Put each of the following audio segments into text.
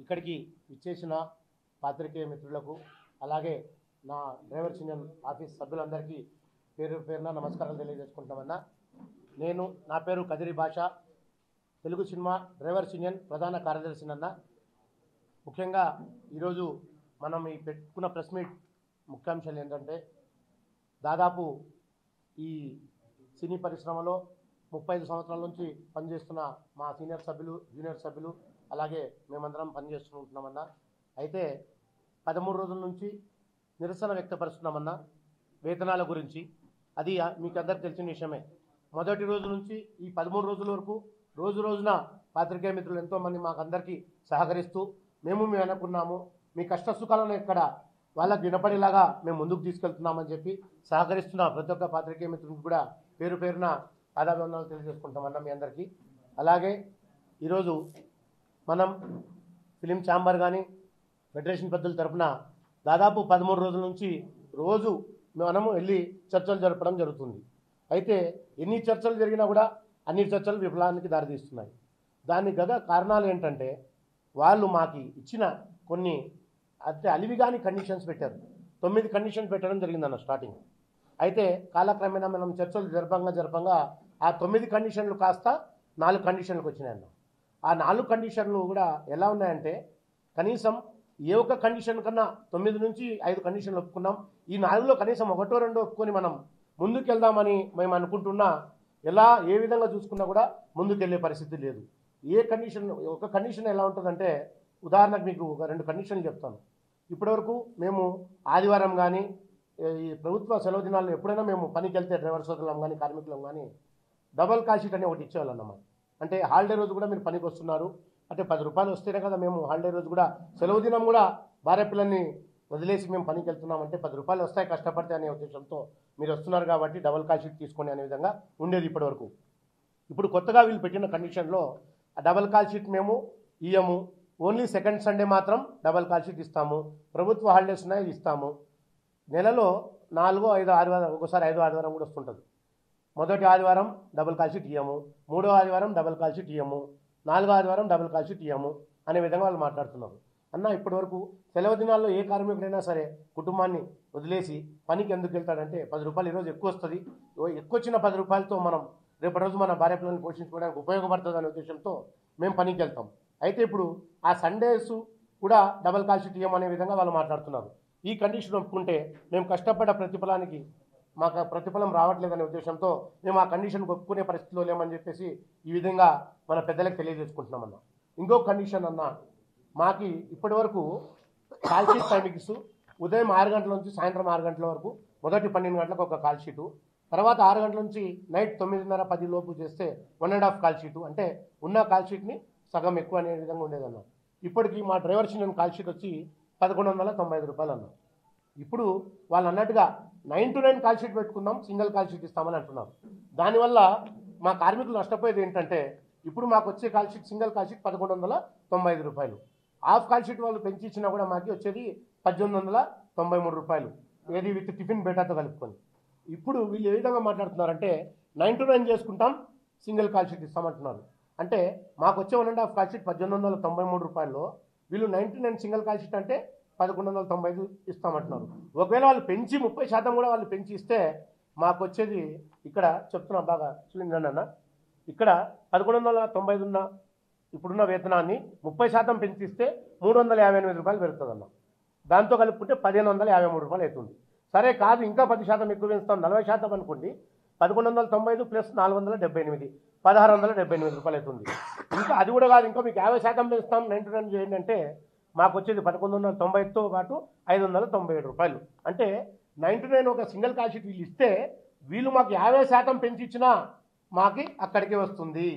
ఇక్కడికి ఇచ్చేసిన పాత్రికేయ మిత్రులకు అలాగే నా డ్రైవర్స్ యూనియన్ ఆఫీస్ సభ్యులందరికీ పేరు పేరున నమస్కారాలు తెలియజేసుకుంటామన్నా. నా పేరు కదిరి భాష, తెలుగు సినిమా డ్రైవర్స్ యూనియన్ ప్రధాన కార్యదర్శి అన్న. ముఖ్యంగా ఈరోజు మనం ఈ పెట్టుకున్న ప్రెస్ మీట్ ముఖ్యాంశాలు ఏంటంటే, దాదాపు ఈ సినీ పరిశ్రమలో 35 సంవత్సరాల నుంచి పనిచేస్తున్న మా సీనియర్ సభ్యులు, జూనియర్ సభ్యులు అలాగే మేమందరం పనిచేస్తుంటున్నామన్నా. అయితే 13 రోజుల నుంచి నిరసన వ్యక్తపరుస్తున్నామన్నా వేతనాల గురించి. అది మీకు అందరికి తెలిసిన విషయమే. మొదటి రోజు నుంచి ఈ 13 రోజుల వరకు రోజు రోజున పాత్రికేయ మిత్రులు ఎంతోమంది మాకు అందరికీ సహకరిస్తూ మేము అనుకున్నాము, మీ కష్ట సుఖాలను ఇక్కడ వాళ్ళకి వినపడేలాగా మేము ముందుకు తీసుకెళ్తున్నామని చెప్పి సహకరిస్తున్న ప్రతి ఒక్క పాత్రికేయ మిత్రులకు కూడా పేరు పేరున ఆదాభివందనాలు తెలియజేసుకుంటామన్నా మీ అందరికీ. అలాగే ఈరోజు మనం ఫిలిం ఛాంబర్ కానీ ఫెడరేషన్ పెద్దల తరఫున దాదాపు 13 రోజుల నుంచి రోజు మనము వెళ్ళి చర్చలు జరపడం జరుగుతుంది. అయితే ఎన్ని చర్చలు జరిగినా కూడా అన్ని చర్చలు విఫలానికి దారితీస్తున్నాయి. దానికి గల కారణాలు ఏంటంటే, వాళ్ళు మాకు ఇచ్చిన కొన్ని అలివిగాని కండిషన్స్ పెట్టారు. 9 కండిషన్స్ పెట్టడం జరిగిందన్న స్టార్టింగ్. అయితే కాలక్రమేణా మనం చర్చలు జరపంగా ఆ 9 కండిషన్లు కాస్త 4 కండిషన్లకు వచ్చినాయన్న. ఆ 4 కండిషన్లు కూడా ఎలా ఉన్నాయంటే, కనీసం ఏ ఒక్క కండిషన్ కన్నా 9 నుంచి 5 కండిషన్లు ఒప్పుకున్నాం. ఈ 4లో కనీసం 1, 2 ఒప్పుకొని మనం ముందుకెళ్దామని మేము అనుకుంటున్నా, ఏ విధంగా చూసుకున్నా కూడా ముందుకెళ్ళే పరిస్థితి లేదు. ఒక కండిషన్ ఎలా ఉంటుందంటే, ఉదాహరణకు మీకు ఒక 2 కండిషన్లు చెప్తాను. ఇప్పటివరకు మేము ఆదివారం కానీ ఈ ప్రభుత్వ సెలవు దినాల్లో ఎప్పుడైనా మేము పనికి వెళ్తే డ్రైవర్ సోదరులం కానీ కార్మికులం కానీ డబల్ కాల్ షీట్ అని ఒకటి ఇచ్చేవాళ్ళు అన్నమాట. అంటే హాలిడే రోజు కూడా మీరు పనికి వస్తున్నారు అంటే 10 రూపాయలు వస్తేనే కదా మేము హాలిడే రోజు కూడా సెలవు దినం కూడా భార్య పిల్లల్ని వదిలేసి మేము పనికి వెళ్తున్నామంటే 10 రూపాయలు వస్తాయి కష్టపడితే అనే ఉద్దేశంతో మీరు వస్తున్నారు కాబట్టి డబల్ కాల్ షీట్ తీసుకోండి అనే విధంగా ఉండేది ఇప్పటివరకు. ఇప్పుడు కొత్తగా వీళ్ళు పెట్టిన కండిషన్లో ఆ డబల్ కాల్ షీట్ మేము ఇయ్యము, ఓన్లీ సెకండ్ సండే మాత్రం డబల్ కాల్ షీట్ ఇస్తాము, ప్రభుత్వ హాలిడేస్ ఉన్నాయి ఇస్తాము. నెలలో 4, 5 ఆదివారం, ఒకసారి 5 ఆదివారం కూడా వస్తుంటుంది. మొదటి ఆదివారం డబుల్ కాల్ షీట్ ఇయ్యము, 3వ ఆదివారం డబుల్ కాల్ షీట్ ఇయ్యము, 4వ ఆదివారం డబుల్ కాల్ షీట్ ఇయ్యము అనే విధంగా వాళ్ళు మాట్లాడుతున్నారు. అన్న, ఇప్పటివరకు సెలవు దినాల్లో ఏ కార్మికుడైనా సరే కుటుంబాన్ని వదిలేసి పనికి ఎందుకు వెళ్తాడంటే 10 రూపాయలు ఈరోజు ఎక్కువ వస్తుంది, ఎక్కువ వచ్చిన 10 రూపాయలతో మనం రేపటి రోజు మన భార్య పిల్లల్ని పోషించుకోవడానికి ఉపయోగపడుతుంది అనే ఉద్దేశంతో మేము పనికి వెళ్తాం. అయితే ఇప్పుడు ఆ సండేస్ కూడా డబల్ కాల్ షీట్ ఇయ్యమనే విధంగా వాళ్ళు మాట్లాడుతున్నారు. ఈ కండిషన్ ఒప్పుకుంటే మేము కష్టపడ్డ ప్రతిఫలానికి మాకు ప్రతిఫలం రావట్లేదనే ఉద్దేశంతో మేము ఆ కండిషన్ ఒప్పుకునే పరిస్థితిలో లేమని చెప్పేసి ఈ విధంగా మన పెద్దలకు తెలియజేసుకుంటున్నామన్న. ఇంకో కండిషన్ అన్న, మాకు ఇప్పటి వరకు కాల్ షీట్ టైమింగ్స్ ఉదయం 6 గంటల నుంచి సాయంత్రం 6 గంటల వరకు మొదటి 12 గంటలకు ఒక కాల్ షీటు, తర్వాత 6 గంటల నుంచి నైట్ 9:30, 10 లోపు చేస్తే 1.5 కాల్ షీటు, అంటే ఉన్న కాల్ షీట్ని సగం ఎక్కువ అనే విధంగా ఉండేదన్న. ఇప్పటికీ మా డ్రైవర్స్ యూనియన్ కాల్ షీట్ వచ్చి 1195 రూపాయలు అన్నారు. ఇప్పుడు వాళ్ళు అన్నట్టుగా 9 to 9 కాల్ షీట్ పెట్టుకుందాం, సింగిల్ కాల్ షీట్ ఇస్తామని అంటున్నారు. దానివల్ల మా కార్మికులు నష్టపోయేది ఏంటంటే, ఇప్పుడు మాకు వచ్చే call sheet single call sheet 1195 రూపాయలు, హాఫ్ కాల్ షీట్ వాళ్ళు పెంచి ఇచ్చినా కూడా మాకు వచ్చేది 1893 రూపాయలు, ఏది విత్ టిఫిన్ బేటాతో కలుపుకొని. ఇప్పుడు వీళ్ళు ఏ విధంగా మాట్లాడుతున్నారంటే 9 to 9 చేసుకుంటాం, సింగిల్ కాల్ షీట్ ఇస్తామంటున్నారు. అంటే మాకు వచ్చే 1.5 కాల్ షీట్ 1893 రూపాయల్లో వీళ్ళు 9 to 9 సింగిల్ కాల్ షీట్ అంటే 1195 ఇస్తామంటున్నారు. ఒకవేళ వాళ్ళు పెంచి 30% కూడా వాళ్ళు పెంచి ఇస్తే మాకు వచ్చేది, ఇక్కడ చెప్తున్నా బాగా చూడండి, ఇక్కడ 1195 ఉన్న ఇప్పుడున్న వేతనాన్ని 30% పెంచిస్తే 358 రూపాయలు పెరుగుతుందన్న. దాంతో కలుపుకుంటే 1553 రూపాయలు అవుతుంది. సరే కాదు, ఇంకా 10% ఎక్కువ పెంచుతాం, 40% అనుకోండి, 1195 ప్లస్ 478, 1678 రూపాయలు అవుతుంది. ఇంకా అది కూడా కాదు, ఇంకా మీకు 50% పెంచుతాం 9 to 9 చేయండి అంటే మాకు వచ్చేది 1190తో పాటు 597 రూపాయలు. అంటే 9 to 9 ఒక సింగిల్ కాల్ షీట్ వీళ్ళు ఇస్తే వీళ్ళు మాకు 50% పెంచి ఇచ్చినా మాకు అక్కడికే వస్తుంది.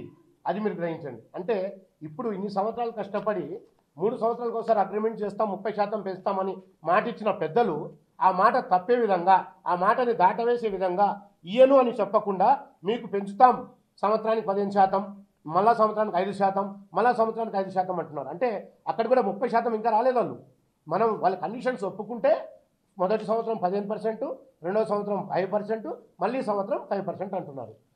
అది మీరు గ్రహించండి. అంటే ఇప్పుడు ఇన్ని సంవత్సరాలు కష్టపడి 3 సంవత్సరాలకు ఒకసారి అగ్రిమెంట్ చేస్తాం, 30% పెంచుతామని మాట ఇచ్చిన పెద్దలు ఆ మాట తప్పే విధంగా, ఆ మాటని దాటవేసే విధంగా ఇయ్యను అని చెప్పకుండా మీకు పెంచుతాం సంవత్సరానికి 15%, మళ్ళా సంవత్సరానికి 5%, మళ్ళా సంవత్సరానికి 5% అంటున్నారు. అంటే అక్కడ కూడా 30% ఇంకా రాలేదు వాళ్ళు. మనం వాళ్ళ కండిషన్స్ ఒప్పుకుంటే మొదటి సంవత్సరం 15%, రెండవ సంవత్సరం 5%, మళ్ళీ సంవత్సరం 5% అంటున్నారు.